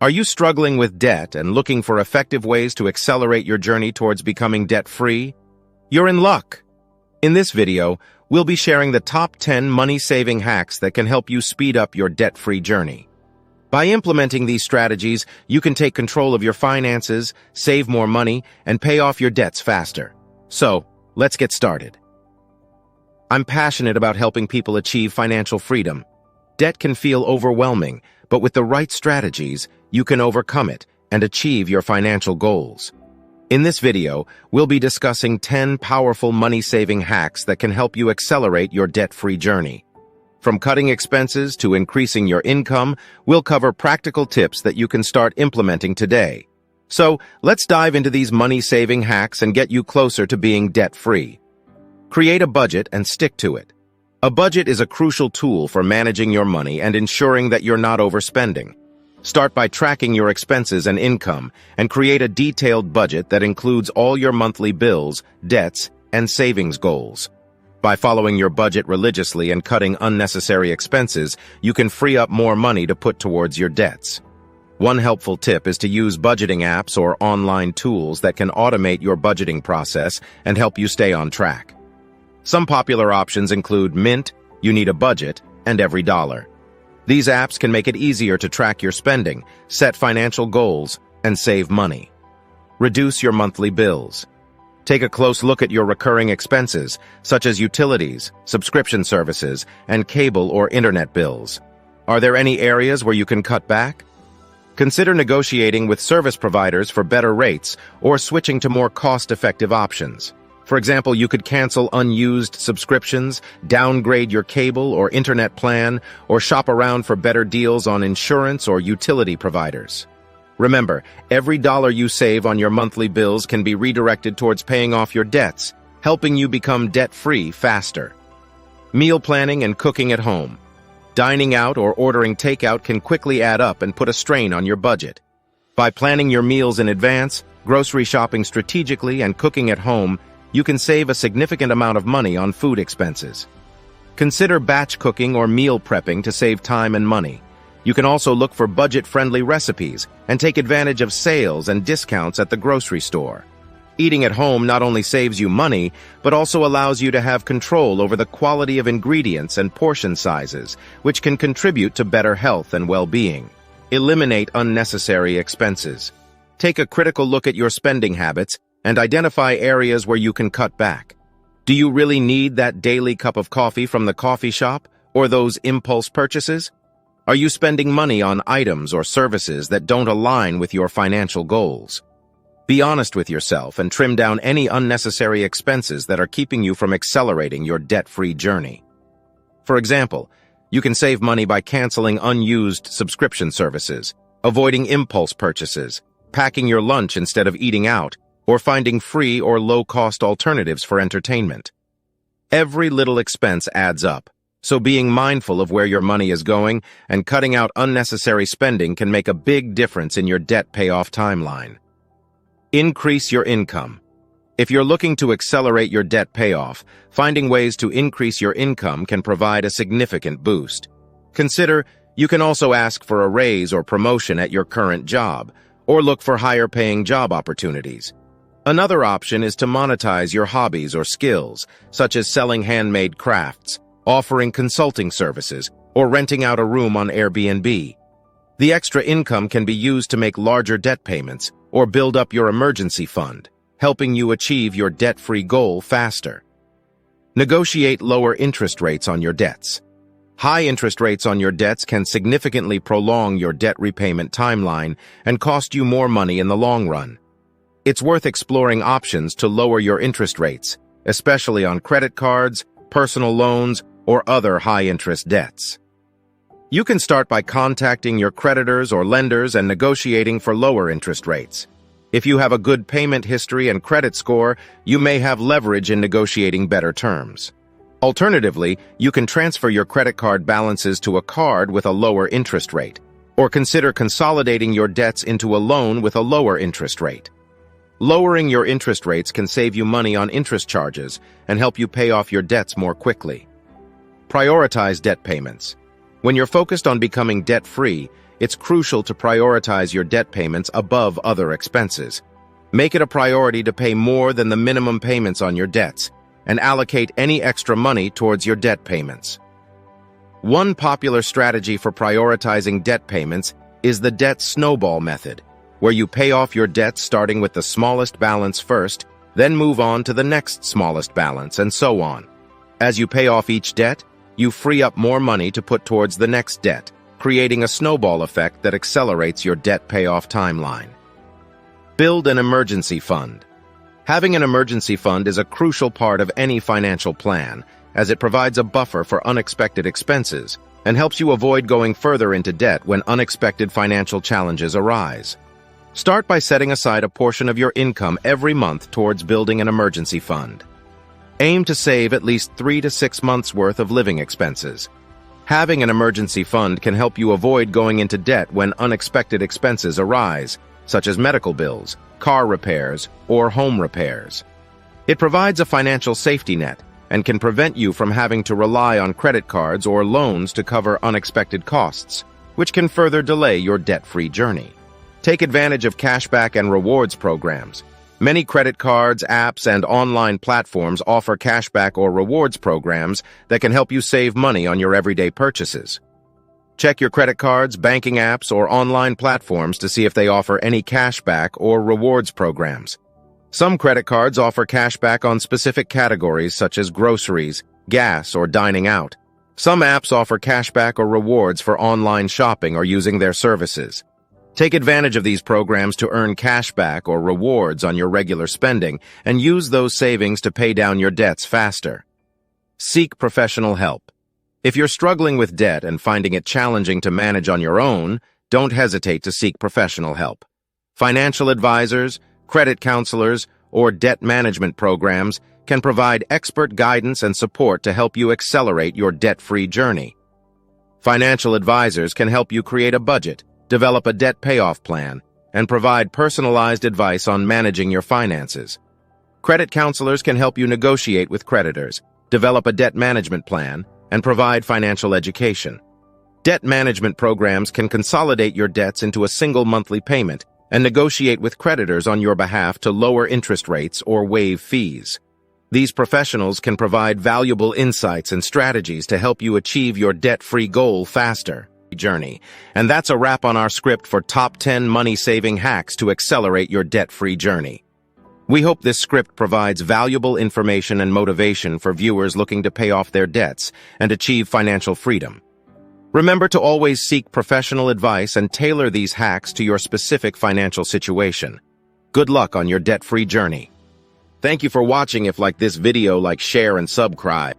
Are you struggling with debt and looking for effective ways to accelerate your journey towards becoming debt-free? You're in luck! In this video, we'll be sharing the top 10 money-saving hacks that can help you speed up your debt-free journey. By implementing these strategies, you can take control of your finances, save more money, and pay off your debts faster. So, let's get started. I'm passionate about helping people achieve financial freedom. Debt can feel overwhelming, but with the right strategies, you can overcome it and achieve your financial goals. In this video, we'll be discussing 10 powerful money-saving hacks that can help you accelerate your debt-free journey. From cutting expenses to increasing your income, we'll cover practical tips that you can start implementing today. So, let's dive into these money-saving hacks and get you closer to being debt-free. Create a budget and stick to it. A budget is a crucial tool for managing your money and ensuring that you're not overspending. Start by tracking your expenses and income, and create a detailed budget that includes all your monthly bills, debts, and savings goals. By following your budget religiously and cutting unnecessary expenses, you can free up more money to put towards your debts. One helpful tip is to use budgeting apps or online tools that can automate your budgeting process and help you stay on track. Some popular options include Mint, You Need a Budget, and Every Dollar. These apps can make it easier to track your spending, set financial goals, and save money. Reduce your monthly bills. Take a close look at your recurring expenses, such as utilities, subscription services, and cable or internet bills. Are there any areas where you can cut back? Consider negotiating with service providers for better rates or switching to more cost-effective options. For example, you could cancel unused subscriptions, downgrade your cable or internet plan, or shop around for better deals on insurance or utility providers. Remember, every dollar you save on your monthly bills can be redirected towards paying off your debts, helping you become debt-free faster. Meal planning and cooking at home. Dining out or ordering takeout can quickly add up and put a strain on your budget. By planning your meals in advance, grocery shopping strategically, and cooking at home, you can save a significant amount of money on food expenses. Consider batch cooking or meal prepping to save time and money. You can also look for budget-friendly recipes and take advantage of sales and discounts at the grocery store. Eating at home not only saves you money, but also allows you to have control over the quality of ingredients and portion sizes, which can contribute to better health and well-being. Eliminate unnecessary expenses. Take a critical look at your spending habits and identify areas where you can cut back. Do you really need that daily cup of coffee from the coffee shop, or those impulse purchases? Are you spending money on items or services that don't align with your financial goals? Be honest with yourself and trim down any unnecessary expenses that are keeping you from accelerating your debt-free journey. For example, you can save money by canceling unused subscription services, avoiding impulse purchases, packing your lunch instead of eating out, or finding free or low-cost alternatives for entertainment. Every little expense adds up, so being mindful of where your money is going and cutting out unnecessary spending can make a big difference in your debt payoff timeline. Increase your income. If you're looking to accelerate your debt payoff, finding ways to increase your income can provide a significant boost. Consider you can also ask for a raise or promotion at your current job, or look for higher-paying job opportunities. Another option is to monetize your hobbies or skills, such as selling handmade crafts, offering consulting services, or renting out a room on Airbnb. The extra income can be used to make larger debt payments or build up your emergency fund, helping you achieve your debt-free goal faster. Negotiate lower interest rates on your debts. High interest rates on your debts can significantly prolong your debt repayment timeline and cost you more money in the long run. It's worth exploring options to lower your interest rates, especially on credit cards, personal loans, or other high-interest debts. You can start by contacting your creditors or lenders and negotiating for lower interest rates. If you have a good payment history and credit score, you may have leverage in negotiating better terms. Alternatively, you can transfer your credit card balances to a card with a lower interest rate, or consider consolidating your debts into a loan with a lower interest rate. Lowering your interest rates can save you money on interest charges and help you pay off your debts more quickly. Prioritize debt payments. When you're focused on becoming debt-free, it's crucial to prioritize your debt payments above other expenses. Make it a priority to pay more than the minimum payments on your debts, and allocate any extra money towards your debt payments. One popular strategy for prioritizing debt payments is the debt snowball method, where you pay off your debts starting with the smallest balance first, then move on to the next smallest balance, and so on. As you pay off each debt, you free up more money to put towards the next debt, creating a snowball effect that accelerates your debt payoff timeline. Build an emergency fund. Having an emergency fund is a crucial part of any financial plan, as it provides a buffer for unexpected expenses and helps you avoid going further into debt when unexpected financial challenges arise. Start by setting aside a portion of your income every month towards building an emergency fund. Aim to save at least 3 to 6 months' worth of living expenses. Having an emergency fund can help you avoid going into debt when unexpected expenses arise, such as medical bills, car repairs, or home repairs. It provides a financial safety net and can prevent you from having to rely on credit cards or loans to cover unexpected costs, which can further delay your debt-free journey. Take advantage of cashback and rewards programs. Many credit cards, apps, and online platforms offer cashback or rewards programs that can help you save money on your everyday purchases. Check your credit cards, banking apps, or online platforms to see if they offer any cashback or rewards programs. Some credit cards offer cashback on specific categories such as groceries, gas, or dining out. Some apps offer cashback or rewards for online shopping or using their services. Take advantage of these programs to earn cashback or rewards on your regular spending and use those savings to pay down your debts faster. Seek professional help. If you're struggling with debt and finding it challenging to manage on your own, don't hesitate to seek professional help. Financial advisors, credit counselors, or debt management programs can provide expert guidance and support to help you accelerate your debt-free journey. Financial advisors can help you create a budget, develop a debt payoff plan, and provide personalized advice on managing your finances. Credit counselors can help you negotiate with creditors, develop a debt management plan, and provide financial education. Debt management programs can consolidate your debts into a single monthly payment and negotiate with creditors on your behalf to lower interest rates or waive fees. These professionals can provide valuable insights and strategies to help you achieve your debt-free goal faster. Journey. And that's a wrap on our script for top 10 money-saving hacks to accelerate your debt-free journey. We hope this script provides valuable information and motivation for viewers looking to pay off their debts and achieve financial freedom. Remember to always seek professional advice and tailor these hacks to your specific financial situation. Good luck on your debt-free journey. Thank you for watching. If like this video, share and subscribe.